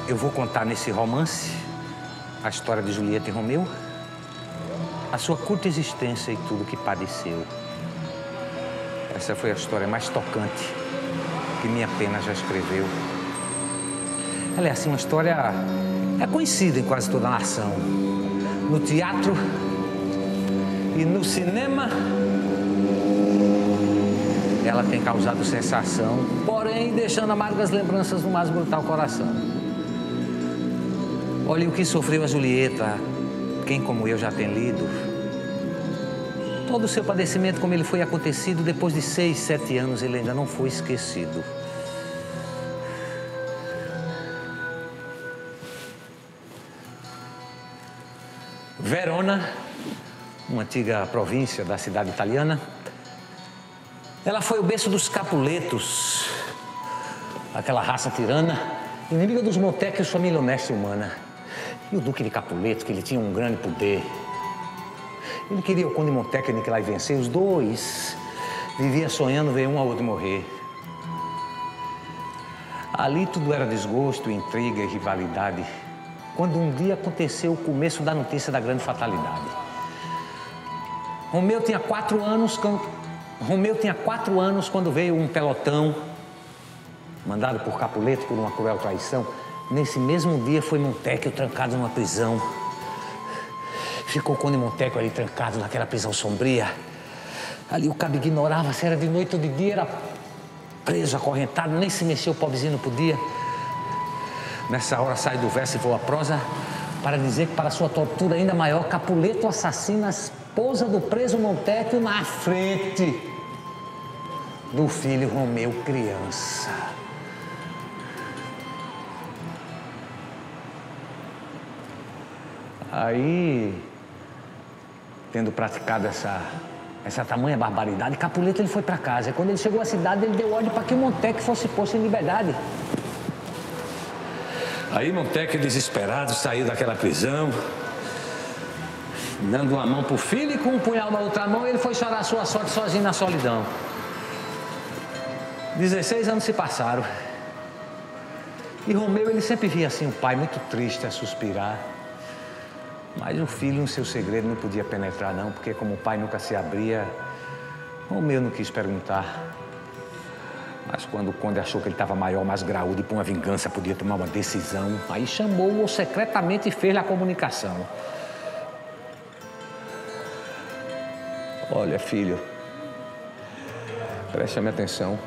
Eu vou contar nesse romance a história de Julieta e Romeu, a sua curta existência e tudo que padeceu. Essa foi a história mais tocante que minha pena já escreveu. Ela é assim uma história conhecida em quase toda a nação. No teatro e no cinema, ela tem causado sensação, porém deixando amargas lembranças no mais brutal coração. Olhe o que sofreu a Julieta, quem como eu já tem lido. Todo o seu padecimento, como ele foi acontecido, depois de 6, 7 anos, ele ainda não foi esquecido. Verona, uma antiga província da cidade italiana, ela foi o berço dos Capuletos, aquela raça tirana, inimiga dos Montecchios, família honesta e humana. E o Duque de Capuleto, que ele tinha um grande poder. Ele queria o Conde Montecchio e Nicolai vencer. Os dois viviam sonhando ver um ao outro morrer. Ali tudo era desgosto, intriga e rivalidade. Quando um dia aconteceu o começo da notícia da grande fatalidade. Romeu tinha 4 anos quando veio um pelotão, mandado por Capuleto por uma cruel traição. Nesse mesmo dia foi Montecchio trancado numa prisão. Ficou o Conde Montecchio ali trancado naquela prisão sombria. Ali o cabo ignorava se era de noite ou de dia, era preso, acorrentado, nem se mexeu, o pobrezinho não podia. Nessa hora sai do verso e voa a prosa para dizer que, para sua tortura ainda maior, Capuleto assassina a esposa do preso Montecchio na frente do filho Romeu criança. Aí, tendo praticado essa tamanha barbaridade, Capuleto ele foi para casa. E quando ele chegou à cidade, ele deu ordem para que Montecchio fosse posto em liberdade. Aí Montecchio, desesperado, saiu daquela prisão, dando uma mão pro filho e com um punhal na outra mão, ele foi chorar a sua sorte sozinho na solidão. 16 anos se passaram. E Romeu, ele sempre via assim o pai muito triste a suspirar. Mas o filho, no seu segredo, não podia penetrar não, porque como o pai nunca se abria, Romeu não quis perguntar. Mas quando o conde achou que ele estava maior, mais graúdo e por uma vingança podia tomar uma decisão, aí chamou-o secretamente e fez-lhe a comunicação. Olha, filho, preste-me atenção.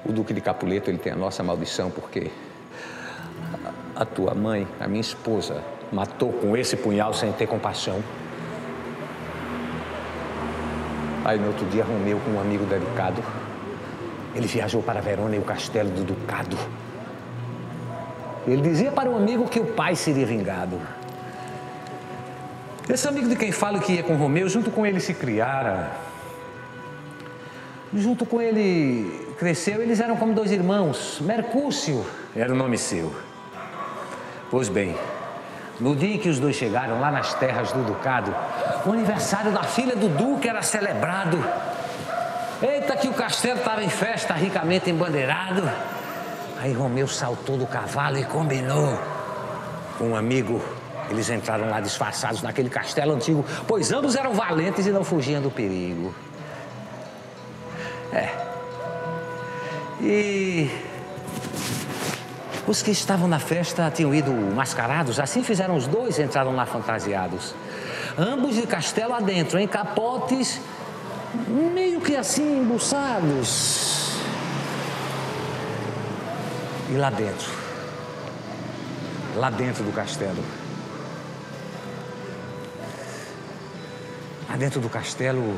O Duque de Capuleto, ele tem a nossa maldição porque a tua mãe, a minha esposa, matou com esse punhal sem ter compaixão. Aí no outro dia, Romeu, com um amigo delicado, ele viajou para Verona e o castelo do Ducado. Ele dizia para o amigo que o pai seria vingado. Esse amigo de quem falo que ia com Romeu, junto com ele se criara. Junto com ele cresceu, eles eram como 2 irmãos. Mercúcio era o nome seu. Pois bem, no dia em que os dois chegaram lá nas terras do Ducado, o aniversário da filha do Duque era celebrado. Eita, que o castelo estava em festa, ricamente embandeirado. Aí Romeu saltou do cavalo e combinou com um amigo. Eles entraram lá disfarçados naquele castelo antigo, pois ambos eram valentes e não fugiam do perigo. E os que estavam na festa tinham ido mascarados, assim fizeram os dois, entraram lá fantasiados. Ambos de castelo adentro, em capotes, meio que assim, embuçados. E lá dentro do castelo, lá dentro do castelo,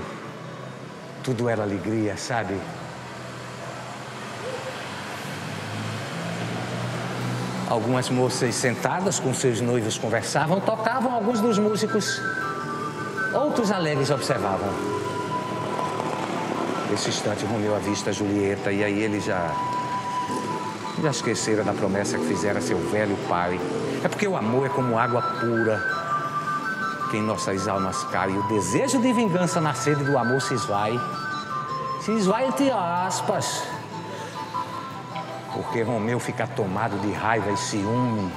tudo era alegria, sabe? Algumas moças sentadas com seus noivos conversavam, tocavam alguns dos músicos, outros alegres observavam. Nesse instante, Romeu avista Julieta e aí ele já esquecera da promessa que fizera seu velho pai. É porque o amor é como água pura que em nossas almas cai. E o desejo de vingança na sede do amor se esvai. Se esvai entre aspas. Porque Romeu fica tomado de raiva e ciúme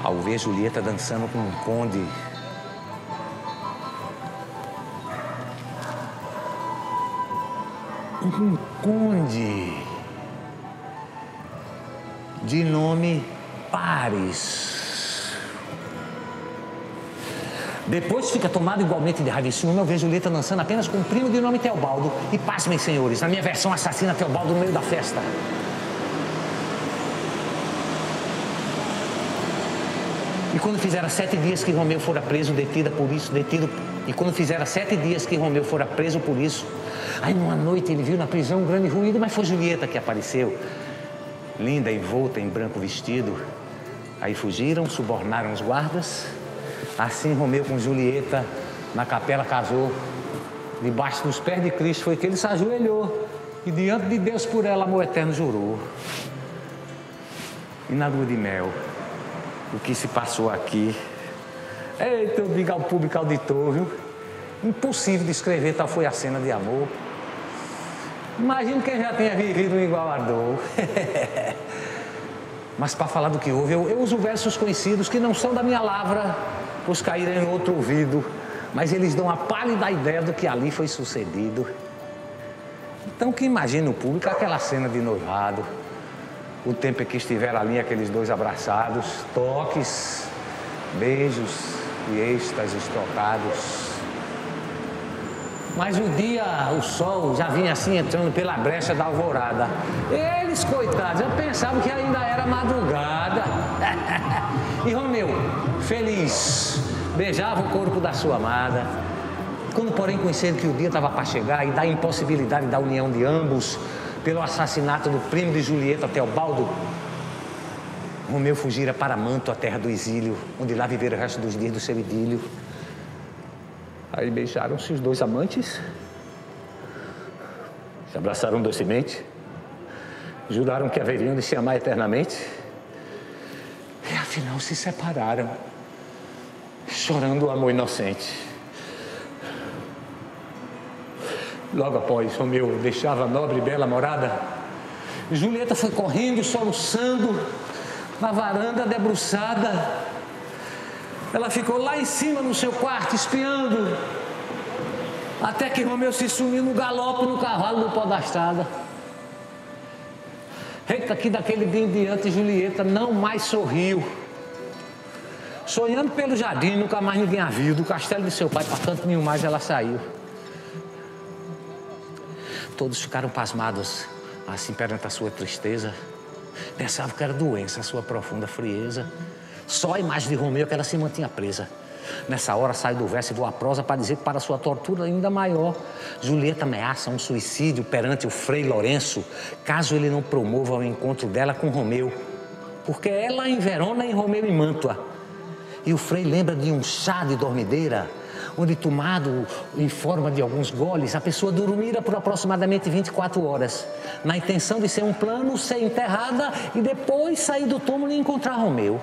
ao ver Julieta dançando com um conde. Um conde de nome Paris. Depois fica tomado igualmente de raiva e ciúme ao ver Julieta dançando apenas com um primo de nome Teobaldo. E pasmem, senhores, na minha versão assassina Teobaldo no meio da festa. E quando fizeram 7 dias que Romeu fora preso, E quando fizeram 7 dias que Romeu fora preso por isso, aí numa noite ele viu na prisão um grande ruído, mas foi Julieta que apareceu, linda, envolta em branco vestido. Aí fugiram, subornaram os guardas. Assim Romeu com Julieta na capela casou. Debaixo dos pés de Cristo foi que ele se ajoelhou e diante de Deus por ela amor eterno jurou. E na lua de mel, o que se passou aqui, eita, eu digo ao público auditor, viu? Impossível descrever, tal foi a cena de amor. Imagino quem já tenha vivido um igual a dor. Mas para falar do que houve, eu uso versos conhecidos que não são da minha lavra, pois caíram em outro ouvido, mas eles dão a pálida ideia do que ali foi sucedido. Então que imagina o público aquela cena de noivado, o tempo em que estiveram ali aqueles dois abraçados, toques, beijos e êxtases trocados. Mas o dia, o sol já vinha assim entrando pela brecha da alvorada. Eles, coitados, eu pensava que ainda era madrugada. E Romeu, feliz, beijava o corpo da sua amada. Quando, porém, conheceram que o dia estava para chegar e da impossibilidade da união de ambos, pelo assassinato do primo de Julieta, Teobaldo, Romeu fugira para Manto, a terra do exílio, onde lá viveram o resto dos dias do seu idílio. Aí beijaram-se os dois amantes, se abraçaram docemente, juraram que haveriam de se amar eternamente e afinal se separaram, chorando o amor inocente. Logo após Romeu deixava a nobre e bela morada, Julieta foi correndo, soluçando, na varanda debruçada. Ela ficou lá em cima no seu quarto, espiando, até que Romeu se sumiu no galope no cavalo do pó da estrada. Eita, que daquele dia em diante Julieta não mais sorriu. Sonhando pelo jardim, nunca mais ninguém a viu. Do castelo de seu pai para canto nenhum mais ela saiu. Todos ficaram pasmados, assim perante a sua tristeza. Pensavam que era doença, a sua profunda frieza. Só a imagem de Romeu que ela se mantinha presa. Nessa hora sai do verso e voa a prosa para dizer que para sua tortura ainda maior, Julieta ameaça um suicídio perante o Frei Lourenço, caso ele não promova o encontro dela com Romeu. Porque ela em Verona e Romeu em Mantua. E o Frei lembra de um chá de dormideira, onde tomado em forma de alguns goles, a pessoa dormira por aproximadamente 24 horas, na intenção de ser um plano, ser enterrada e depois sair do túmulo e encontrar Romeu.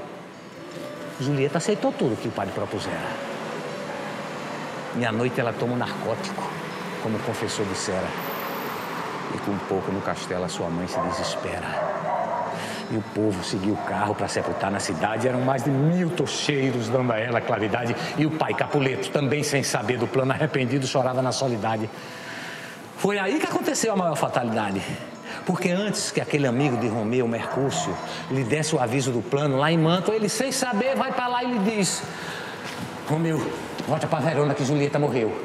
Julieta aceitou tudo que o padre propusera. E à noite ela toma um narcótico, como o confessor dissera. E com pouco no castelo a sua mãe se desespera. E o povo seguiu o carro para sepultar na cidade. Eram mais de 1000 tocheiros dando a ela claridade. E o pai Capuleto, também sem saber do plano, arrependido, chorava na solidade. Foi aí que aconteceu a maior fatalidade. Porque antes que aquele amigo de Romeu, Mercúcio, lhe desse o aviso do plano lá em Mantua, ele, sem saber, vai para lá e lhe diz: Romeu, volta para Verona que Julieta morreu.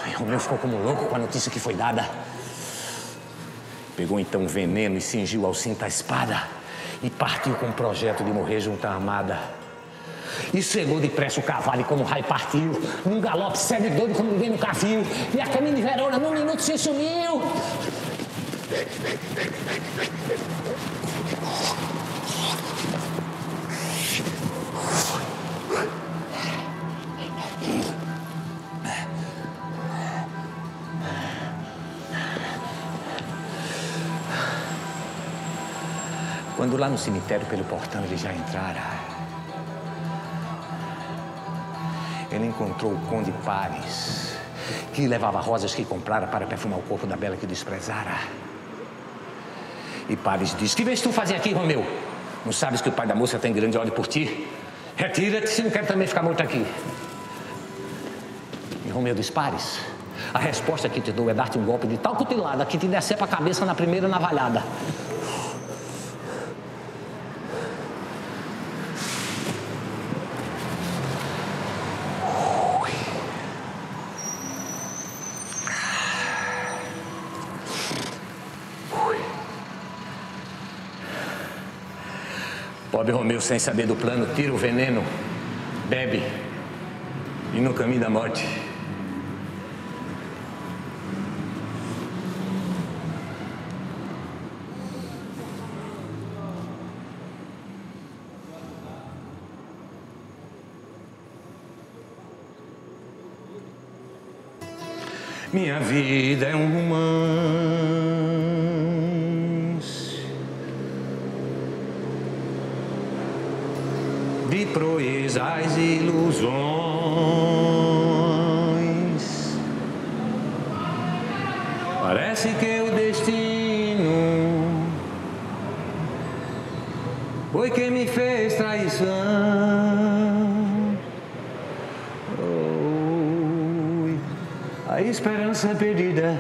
E Romeu ficou como louco com a notícia que foi dada. Pegou então o veneno e cingiu ao cinto a espada e partiu com o projeto de morrer junto à armada. E chegou depressa o cavalo e como o raio partiu, num galope cego e doido como ninguém nunca viu. E a caminho de Verona, num minuto se sumiu. Quando lá no cemitério, pelo portão, ele já entrara, ele encontrou o conde Paris, que levava rosas que comprara para perfumar o corpo da bela que desprezara. E Paris disse: que vês tu fazer aqui, Romeu? Não sabes que o pai da moça tem grande ódio por ti? Retira-te se não quer também ficar morto aqui. E Romeu disse: Paris, a resposta que te dou é dar-te um golpe de tal cutilada que te decepa a cabeça na primeira navalhada. Pobre Romeu, sem saber do plano, tira o veneno, bebe, e no caminho da morte. Minha vida é um romance de proezas e ilusões. Parece que o destino foi quem me fez traição. A esperança perdida,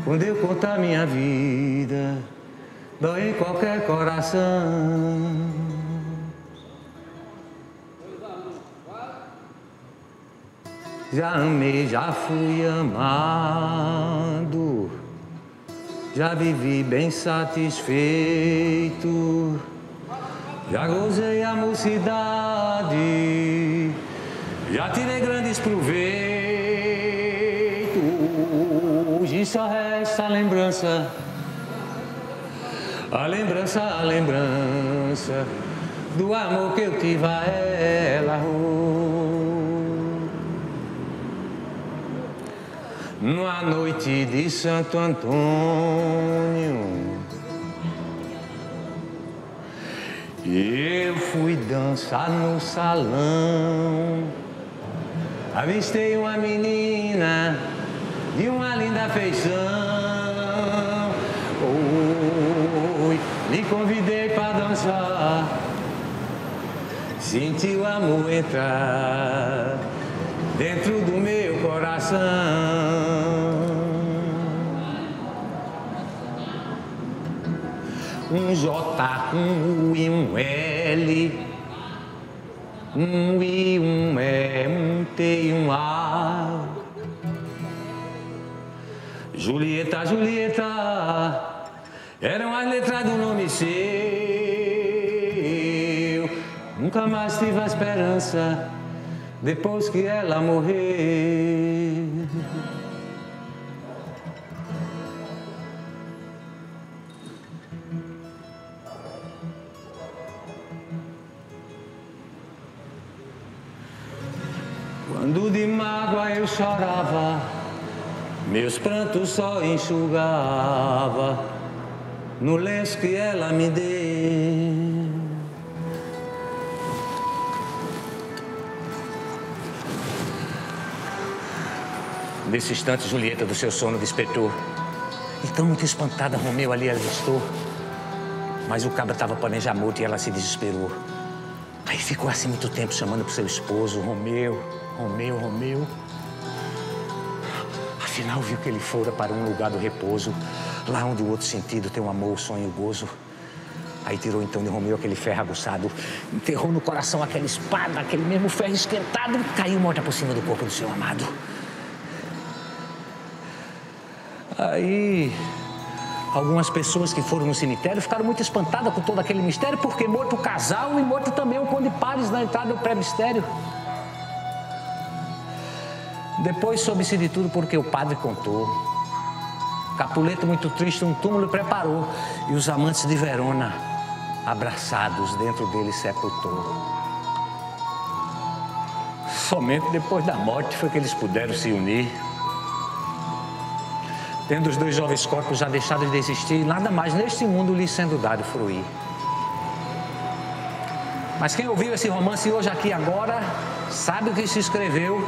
quando eu contar minha vida, dói em qualquer coração. Já amei, já fui amado, já vivi bem satisfeito, já gozei a mocidade, já tirei grandes proveitos. Hoje só resta a lembrança, a lembrança, a lembrança do amor que eu tive a ela. Numa noite de Santo Antônio, eu fui dançar no salão, avistei uma menina de uma linda feição. Oi, lhe convidei para dançar, senti o amor entrar dentro do meu coração. Um J, um U e um L, um I, um E, um T e um A. Julieta, Julieta, eram as letras do nome seu. Nunca mais tive a esperança depois que ela morreu. Quando de mágoa eu chorava, meus prantos só enxugava no lenço que ela me deu. Nesse instante, Julieta, do seu sono, despertou. E tão muito espantada, Romeu ali avistou. Mas o cabra estava planejar morto e ela se desesperou. Aí ficou assim muito tempo chamando pro seu esposo, Romeu, Romeu, Romeu. Afinal, viu que ele fora para um lugar do repouso, lá onde o outro sentido tem o amor, o sonho e o gozo. Aí tirou então de Romeu aquele ferro aguçado, enterrou no coração aquela espada, aquele mesmo ferro esquentado, e caiu morta por cima do corpo do seu amado. Aí, algumas pessoas que foram no cemitério ficaram muito espantadas com todo aquele mistério, porque morto o casal e morto também o Conde Paris na entrada do presbitério. Depois soube-se de tudo porque o padre contou. Capuleto, muito triste, um túmulo preparou e os amantes de Verona, abraçados, dentro dele sepultou. Somente depois da morte foi que eles puderam se unir. Tendo os dois jovens corpos já deixado de existir, nada mais neste mundo lhes sendo dado fruir. Mas quem ouviu esse romance hoje aqui agora, sabe o que se escreveu.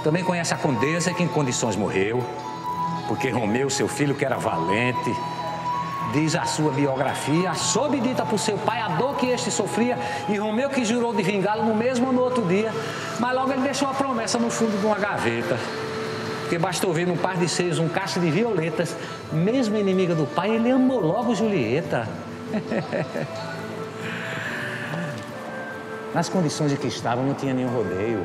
Também conhece a condessa que em condições morreu, porque Romeu, seu filho, que era valente, Diz a sua biografia, soube dita por seu pai a dor que este sofria, e Romeu que jurou de vingá-lo no mesmo ou no outro dia, mas logo ele deixou a promessa no fundo de uma gaveta. Porque bastou ver num par de seios um cacho de violetas, mesmo inimiga do pai, ele amou logo Julieta. Nas condições em que estava, não tinha nenhum rodeio.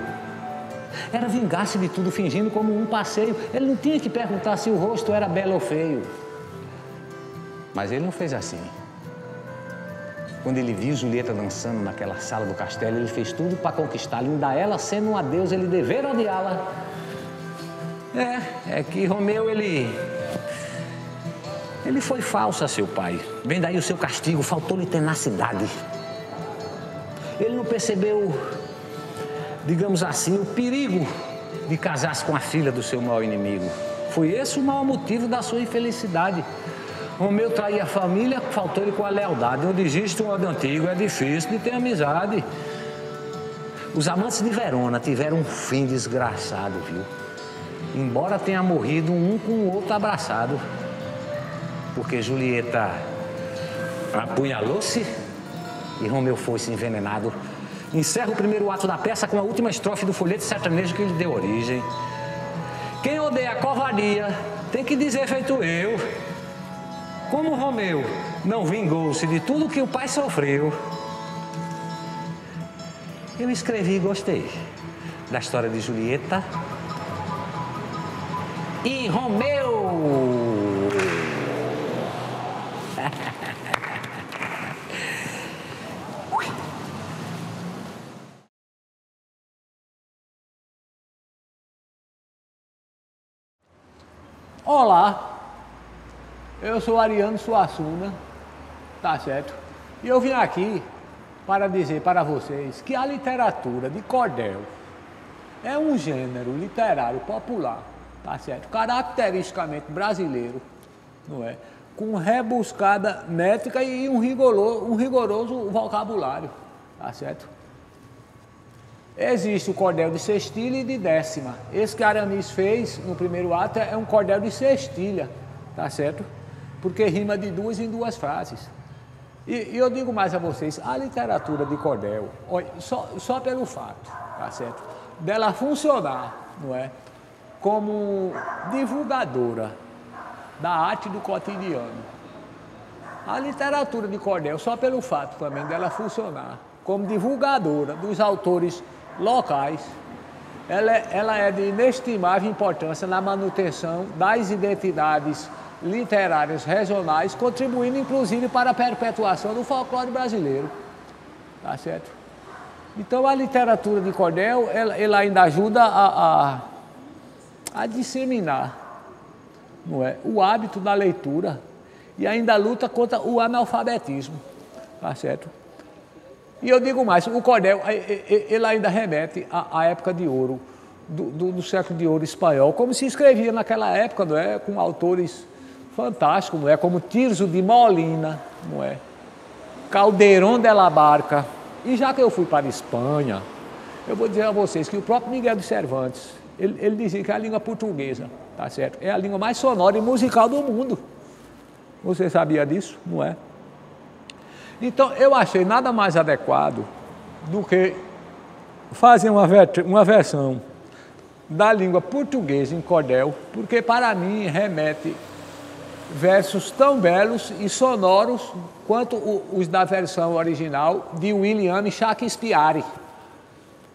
Era vingar-se de tudo, fingindo como um passeio. Ele não tinha que perguntar se o rosto era belo ou feio. Mas ele não fez assim. Quando ele viu Julieta dançando naquela sala do castelo, ele fez tudo para conquistá-la, ainda ela, sendo uma deusa, ele dever odiá-la. É que Romeu, ele foi falso a seu pai. Vem daí o seu castigo, faltou-lhe tenacidade. Ele não percebeu, digamos assim, o perigo de casar-se com a filha do seu maior inimigo. Foi esse o maior motivo da sua infelicidade. Romeu traía a família, faltou-lhe com a lealdade. Onde existe um ódio antigo, é difícil de ter amizade. Os amantes de Verona tiveram um fim desgraçado, viu? Embora tenha morrido um com o outro abraçado. Porque Julieta apunhalou-se e Romeu foi-se envenenado. Encerra o primeiro ato da peça com a última estrofe do folheto sertanejo que lhe deu origem. Quem odeia a covardia tem que dizer feito eu. Como Romeu não vingou-se de tudo que o pai sofreu, eu escrevi e gostei da história de Julieta e Romeu. Olá, eu sou Ariano Suassuna, tá certo? E eu vim aqui para dizer para vocês que a literatura de cordel é um gênero literário popular, tá certo? Caracteristicamente brasileiro, não é? Com rebuscada métrica e um rigoroso vocabulário, tá certo? Existe o cordel de sextilha e de décima. Esse que Aramis fez no primeiro ato é um cordel de sextilha, tá certo? Porque rima de duas em duas frases. E eu digo mais a vocês, a literatura de cordel, olha, só pelo fato, tá certo? Dela funcionar, não é? Como divulgadora da arte do cotidiano. A literatura de cordel, só pelo fato também dela funcionar como divulgadora dos autores locais, ela é de inestimável importância na manutenção das identidades literárias regionais, contribuindo inclusive para a perpetuação do folclore brasileiro, tá certo? Então a literatura de cordel, ela ainda ajuda a disseminar, não é, o hábito da leitura e ainda luta contra o analfabetismo, tá certo? E eu digo mais, o cordel, ele ainda remete à época de ouro, do século de ouro espanhol, como se escrevia naquela época, não é? Com autores fantásticos, não é? Como Tirso de Molina, não é? Calderón de la Barca. E já que eu fui para a Espanha, eu vou dizer a vocês que o próprio Miguel de Cervantes, ele dizia que a língua portuguesa, tá certo? É a língua mais sonora e musical do mundo. Você sabia disso, não é? Então, eu achei nada mais adequado do que fazer uma versão da língua portuguesa em cordel, porque para mim remete versos tão belos e sonoros quanto os da versão original de William Shakespeare.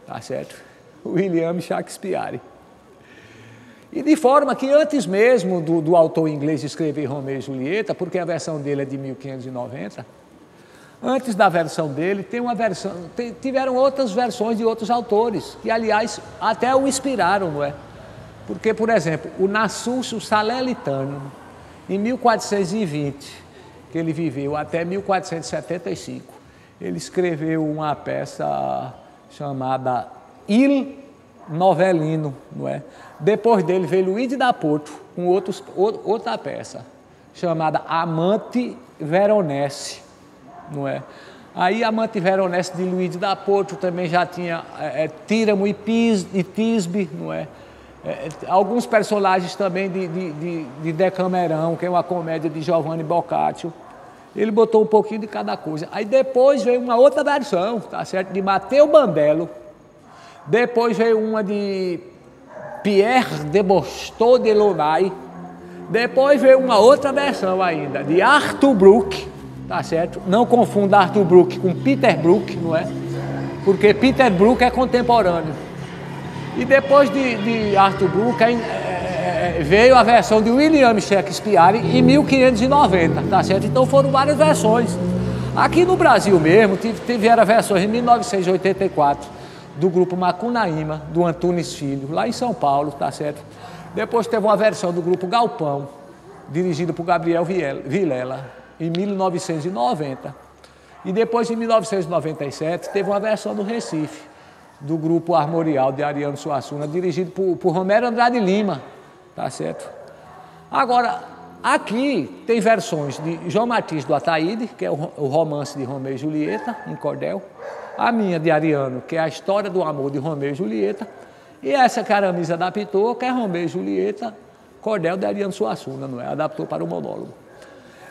Tá certo? William Shakespeare. E de forma que antes mesmo do autor inglês escrever Romeu e Julieta, porque a versão dele é de 1590, antes da versão dele, tiveram outras versões de outros autores, que, aliás, até o inspiraram, não é? Porque, por exemplo, o Nassúcio Salernitano, em 1420, que ele viveu até 1475, ele escreveu uma peça chamada Il Novellino, não é? Depois dele veio Luís de da Porto, com outra peça, chamada Amante Veronese, não é? Aí Amante Veronese de Luís de da Porto também já tinha Tíramo e Tisbe, não é? Alguns personagens também de Decamerão, que é uma comédia de Giovanni Boccaccio. Ele botou um pouquinho de cada coisa. Aí depois veio uma outra versão, tá certo? De Matteo Bandello. Depois veio uma de Pierre de Bostot de Launay. Depois veio uma outra versão ainda, de Arthur Brook, tá certo? Não confunda Arthur Brook com Peter Brook, não é? Porque Peter Brook é contemporâneo. E depois de Arthur Brook veio a versão de William Shakespeare em 1590, tá certo? Então foram várias versões. Aqui no Brasil mesmo tiveram versões em 1984 do grupo Macunaíma, do Antunes Filho, lá em São Paulo, tá certo? Depois teve uma versão do grupo Galpão, dirigido por Gabriel Vilela, em 1990. E depois, em 1997, teve uma versão do Recife, do grupo Armorial de Ariano Suassuna, dirigido por Romero Andrade Lima, tá certo? Agora, aqui tem versões de João Martins do Ataíde, que é o romance de Romeu e Julieta, em cordel, a minha de Ariano, que é a história do amor de Romeu e Julieta, e essa que a Aramis adaptou, que é Romeu e Julieta, cordel de Ariano Suassuna, não é? Adaptou para o monólogo.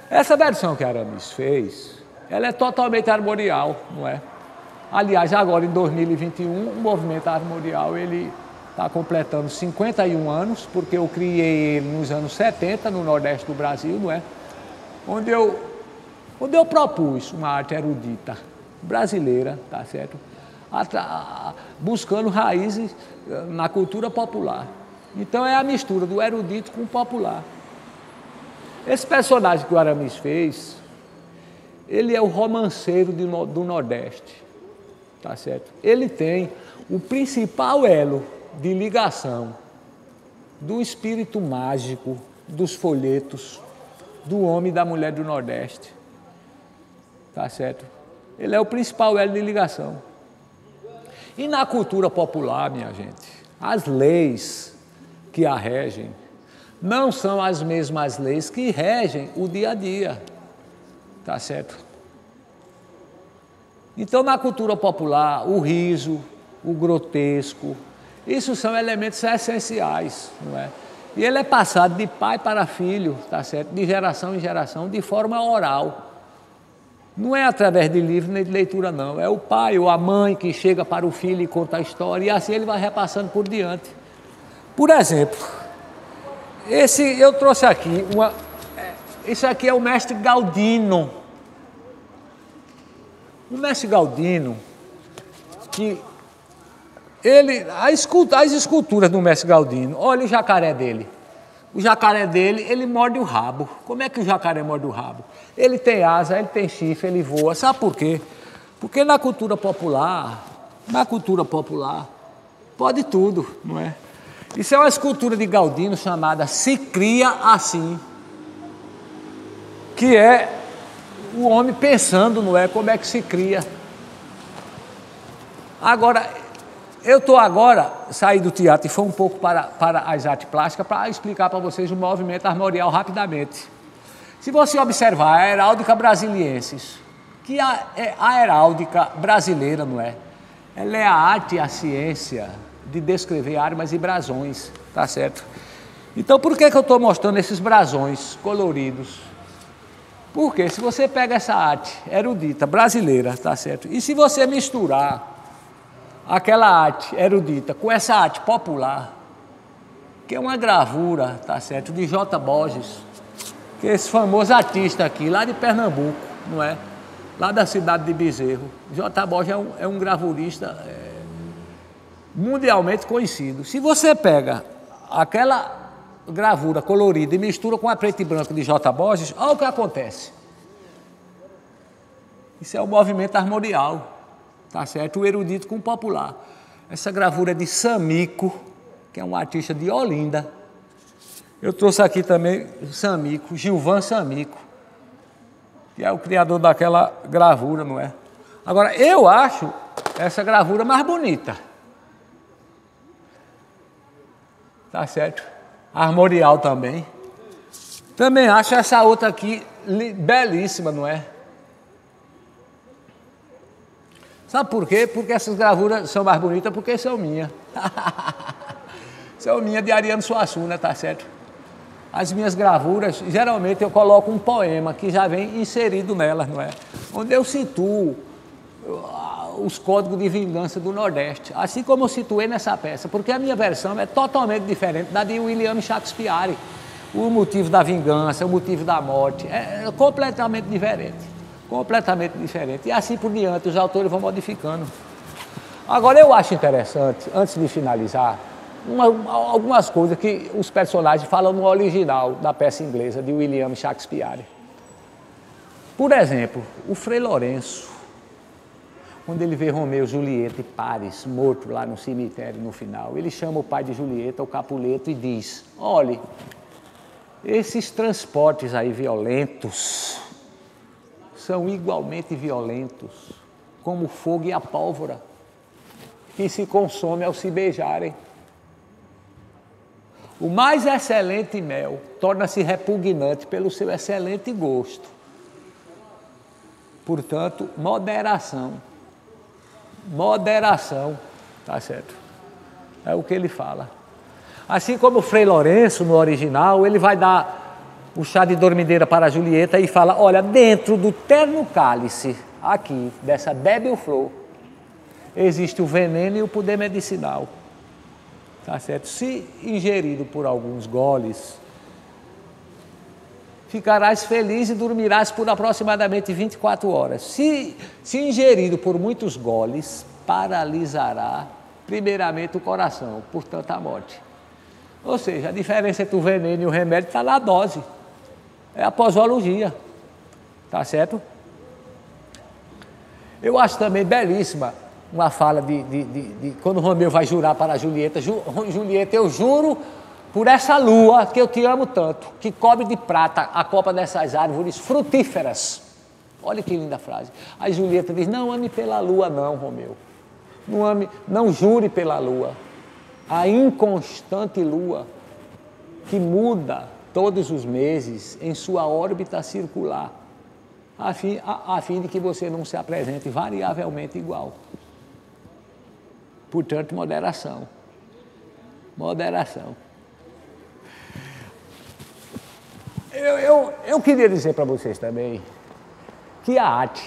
Essa versão que a Aramis fez, ela é totalmente armorial, não é? Aliás, agora em 2021, o movimento armorial, ele está completando 51 anos, porque eu criei ele nos anos 70, no Nordeste do Brasil, não é? Onde eu propus uma arte erudita brasileira, tá certo? Buscando raízes na cultura popular. Então é a mistura do erudito com o popular. Esse personagem que o Aramis fez, ele é o romanceiro do Nordeste, tá certo? Ele tem o principal elo de ligação do espírito mágico, dos folhetos, do homem e da mulher do Nordeste, tá certo? Ele é o principal elo de ligação. E na cultura popular, minha gente, as leis que a regem não são as mesmas leis que regem o dia a dia, tá certo? Então, na cultura popular, o riso, o grotesco, isso são elementos essenciais, não é? E ele é passado de pai para filho, tá certo? De geração em geração, de forma oral. Não é através de livro nem de leitura, não. É o pai ou a mãe que chega para o filho e conta a história, e assim ele vai repassando por diante. Por exemplo, eu trouxe aqui isso aqui é o mestre Galdino. O mestre Galdino, que as esculturas do mestre Galdino, olha o jacaré dele. O jacaré dele, ele morde o rabo. Como é que o jacaré morde o rabo? Ele tem asa, ele tem chifre, ele voa. Sabe por quê? Porque na cultura popular, pode tudo, não é? Isso é uma escultura de Galdino chamada Se Cria Assim, que é o homem pensando, não é? Como é que se cria. Agora, eu estou agora, saí do teatro e fui um pouco para as artes plásticas para explicar para vocês o movimento armorial rapidamente. Se você observar a heráldica brasiliensis, que é a heráldica brasileira, não é? Ela é a arte e a ciência de descrever armas e brasões, tá certo? Então, por que eu estou mostrando esses brasões coloridos? Porque se você pega essa arte erudita brasileira, tá certo? E se você misturar aquela arte erudita com essa arte popular, que é uma gravura, tá certo, de J. Borges, que é esse famoso artista aqui, lá de Pernambuco, não é? Lá da cidade de Bezerro. J. Borges é um gravurista mundialmente conhecido. Se você pega aquela gravura colorida e mistura com a preto e branco de J. Borges, olha o que acontece. Isso é o movimento armorial, tá certo? O erudito com o popular. Essa gravura é de Samico, que é um artista de Olinda. Eu trouxe aqui também o Samico, Gilvan Samico, que é o criador daquela gravura, não é? Agora, eu acho essa gravura mais bonita. Tá certo? Armorial também. Também acho essa outra aqui belíssima, não é? Sabe por quê? Porque essas gravuras são mais bonitas porque são minhas. são minhas de Ariano Suassuna, tá certo? As minhas gravuras, geralmente eu coloco um poema que já vem inserido nelas, não é? Onde eu situo os códigos de vingança do Nordeste, assim como eu situei nessa peça, porque a minha versão é totalmente diferente da de William Shakespeare. O motivo da vingança, o motivo da morte, é completamente diferente. Completamente diferente. E assim por diante, os autores vão modificando. Agora, eu acho interessante, antes de finalizar, algumas coisas que os personagens falam no original da peça inglesa de William Shakespeare. Por exemplo, o Frei Lourenço, quando ele vê Romeu, Julieta e Paris morto lá no cemitério no final, ele chama o pai de Julieta, o Capuleto, e diz: olhe, esses transportes aí violentos são igualmente violentos como o fogo e a pólvora que se consome ao se beijarem. O mais excelente mel torna-se repugnante pelo seu excelente gosto. Portanto, moderação. Moderação, tá certo? É o que ele fala. Assim como o Frei Lourenço, no original, ele vai dar o chá de dormideira para a Julieta e fala: olha, dentro do terno cálice, aqui, dessa débil flor, existe o veneno e o poder medicinal. Tá certo? Se ingerido por alguns goles, ficarás feliz e dormirás por aproximadamente 24 horas. Se ingerido por muitos goles, paralisará primeiramente o coração, portanto a morte. Ou seja, a diferença entre o veneno e o remédio está na dose. É a posologia. Tá certo? Eu acho também belíssima uma fala de quando Romeu vai jurar para a Julieta: Julieta, eu juro por essa lua que eu te amo tanto, que cobre de prata a copa dessas árvores frutíferas. Olha que linda frase. Aí Julieta diz: não ame pela lua não, Romeu. Não jure pela lua. A inconstante lua que muda todos os meses em sua órbita circular, a fim de que você não se apresente variavelmente igual. Portanto, moderação. Moderação. Eu queria dizer para vocês também que a arte,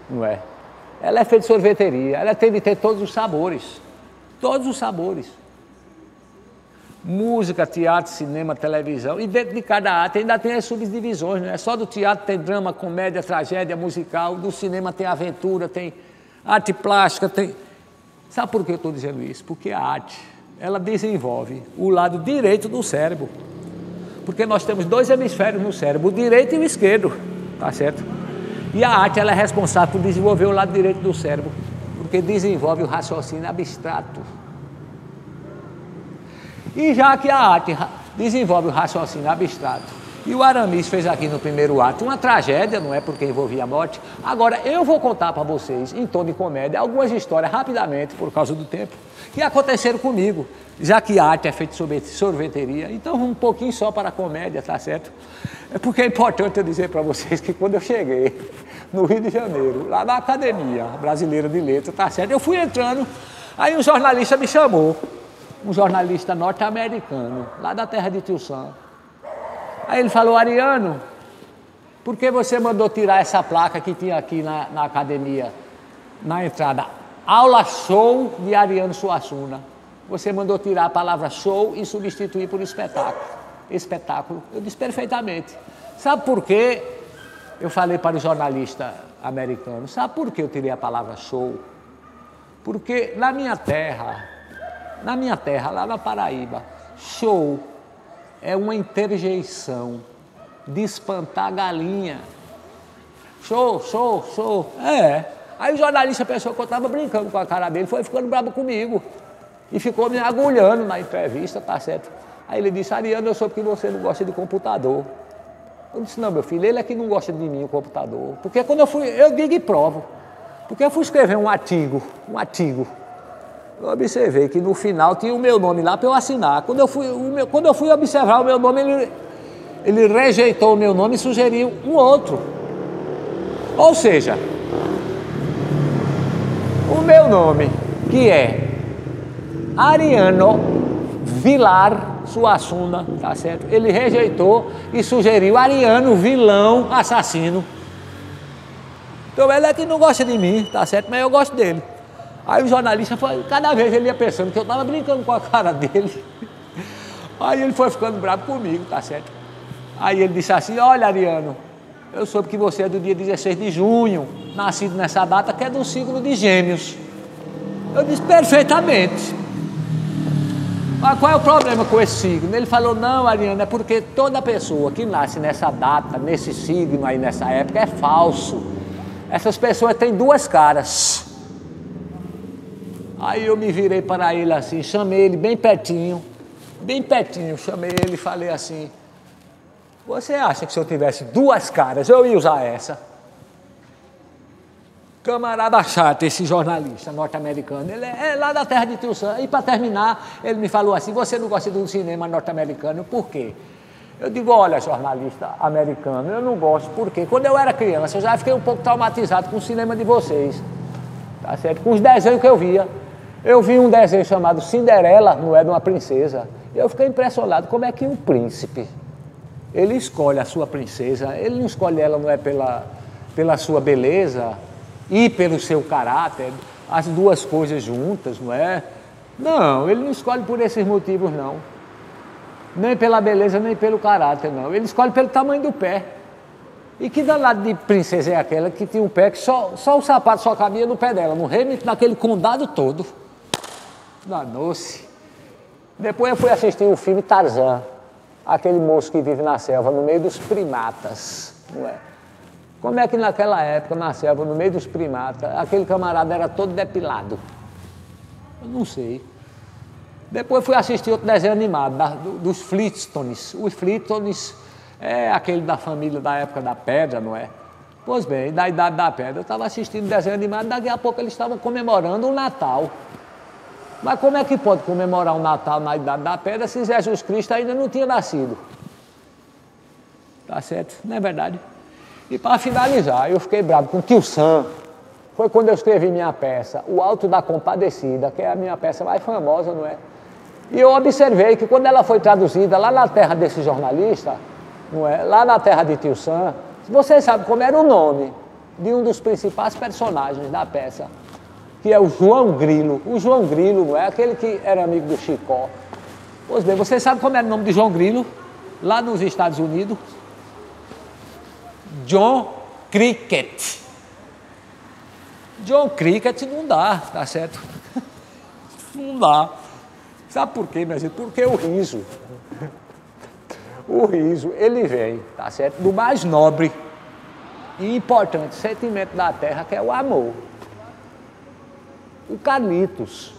não é? Ela é feita de sorveteria, ela tem de ter todos os sabores. Todos os sabores. Música, teatro, cinema, televisão. E dentro de cada arte ainda tem as subdivisões, não é? Só do teatro tem drama, comédia, tragédia, musical. Do cinema tem aventura, tem arte plástica, tem... Sabe por que eu estou dizendo isso? Porque a arte, ela desenvolve o lado direito do cérebro. Porque nós temos dois hemisférios no cérebro, o direito e o esquerdo, tá certo? E a arte, ela é responsável por desenvolver o lado direito do cérebro, porque desenvolve o raciocínio abstrato. E já que a arte desenvolve o raciocínio abstrato, e o Aramis fez aqui no primeiro ato uma tragédia, não é, porque envolvia a morte. Agora, eu vou contar para vocês, em tom de comédia, algumas histórias rapidamente, por causa do tempo, que aconteceram comigo, já que a arte é feita sobre sorveteria. Então, um pouquinho só para a comédia, tá certo? É porque é importante eu dizer para vocês que quando eu cheguei no Rio de Janeiro, lá na Academia Brasileira de Letras, tá certo? Eu fui entrando, aí um jornalista me chamou, um jornalista norte-americano, lá da terra de Tio Sam. Aí ele falou: Ariano, por que você mandou tirar essa placa que tinha aqui na academia, na entrada? Aula show de Ariano Suassuna. Você mandou tirar a palavra show e substituir por espetáculo. Espetáculo. Eu disse: perfeitamente. Sabe por quê? Eu falei para o jornalista americano: sabe por que eu tirei a palavra show? Porque na minha terra, lá na Paraíba, show é uma interjeição de espantar galinha. Show, show, show. É. Aí o jornalista pensou que eu estava brincando com a cara dele, foi ficando bravo comigo. E ficou me agulhando na entrevista, tá certo? Aí ele disse: Ariano, eu soube que você não gosta de computador. Eu disse: não, meu filho, ele é que não gosta de mim, o computador. Porque quando eu digo e provo. Porque eu fui escrever um artigo. Eu observei que no final tinha o meu nome lá para eu assinar. Quando eu fui observar o meu nome, ele rejeitou o meu nome e sugeriu um outro. Ou seja, o meu nome, que é Ariano Vilar Suassuna, tá certo? Ele rejeitou e sugeriu Ariano, vilão, assassino. Então ele é que não gosta de mim, tá certo? Mas eu gosto dele. Aí o jornalista foi, cada vez ele ia pensando que eu estava brincando com a cara dele. Aí ele foi ficando bravo comigo, tá certo? Aí ele disse assim, olha Ariano, eu soube que você é do dia 16 de junho, nascido nessa data, que é do signo de Gêmeos. Eu disse, perfeitamente. Mas qual é o problema com esse signo? Ele falou, não, Ariano, é porque toda pessoa que nasce nessa data, nesse signo aí, nessa época, é falso. Essas pessoas têm duas caras. Aí eu me virei para ele assim, chamei ele bem pertinho, chamei ele e falei assim, você acha que se eu tivesse duas caras, eu ia usar essa? Camarada chato, esse jornalista norte-americano, ele é lá da terra de Tio Sam. E para terminar, ele me falou assim, você não gosta do cinema norte-americano, por quê? Eu digo, olha, jornalista americano, eu não gosto, porque quando eu era criança, eu já fiquei um pouco traumatizado com o cinema de vocês, tá certo? Com os desenhos que eu via. Eu vi um desenho chamado Cinderela, não é de uma princesa, e eu fiquei impressionado como é que um príncipe, ele escolhe a sua princesa, ele não escolhe ela, não é pela sua beleza e pelo seu caráter, as duas coisas juntas, não é? Não, ele não escolhe por esses motivos, não. Nem pela beleza, nem pelo caráter, não. Ele escolhe pelo tamanho do pé. E que danado de princesa é aquela que tinha um pé que só o sapato só cabia no pé dela, no reino daquele condado todo. Danou-se. Depois eu fui assistir o filme Tarzan, aquele moço que vive na selva, no meio dos primatas, não é? Como é que naquela época, na selva, no meio dos primatas, aquele camarada era todo depilado? Eu não sei. Depois fui assistir outro desenho animado, dos Flintstones. Os Flintstones é aquele da família da época da pedra, não é? Pois bem, da idade da pedra. Eu estava assistindo desenho animado, daqui a pouco eles estavam comemorando o Natal. Mas como é que pode comemorar o Natal na idade da pedra se Jesus Cristo ainda não tinha nascido? Tá certo? Não é verdade? E para finalizar, eu fiquei bravo com o Tio Sam. Foi quando eu escrevi minha peça, O Alto da Compadecida, que é a minha peça mais famosa, não é? E eu observei que quando ela foi traduzida lá na terra desse jornalista, não é? Lá na terra de Tio Sam, vocês sabem como era o nome de um dos principais personagens da peça, que é o João Grilo. O João Grilo, não é? Aquele que era amigo do Chicó. Pois bem, vocês sabem como era o nome de João Grilo, lá nos Estados Unidos? John Cricket. John Cricket não dá, tá certo? Não dá. Sabe por quê, minha gente? Porque o riso, ele vem, tá certo? Do mais nobre e importante sentimento da terra, que é o amor. O Carlitos,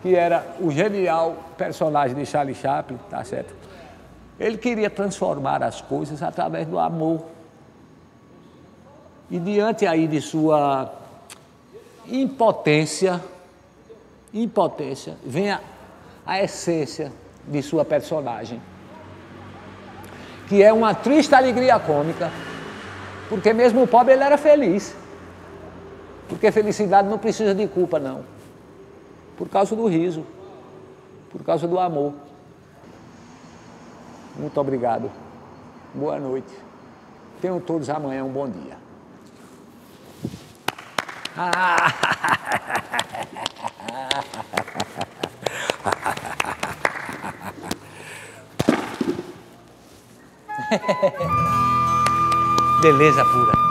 que era o genial personagem de Charlie Chaplin, tá certo? Ele queria transformar as coisas através do amor. E diante aí de sua impotência, vem a essência de sua personagem, que é uma triste alegria cômica, porque mesmo o pobre ele era feliz, porque felicidade não precisa de culpa não, por causa do riso, por causa do amor. Muito obrigado, boa noite, tenham todos amanhã um bom dia. Beleza pura.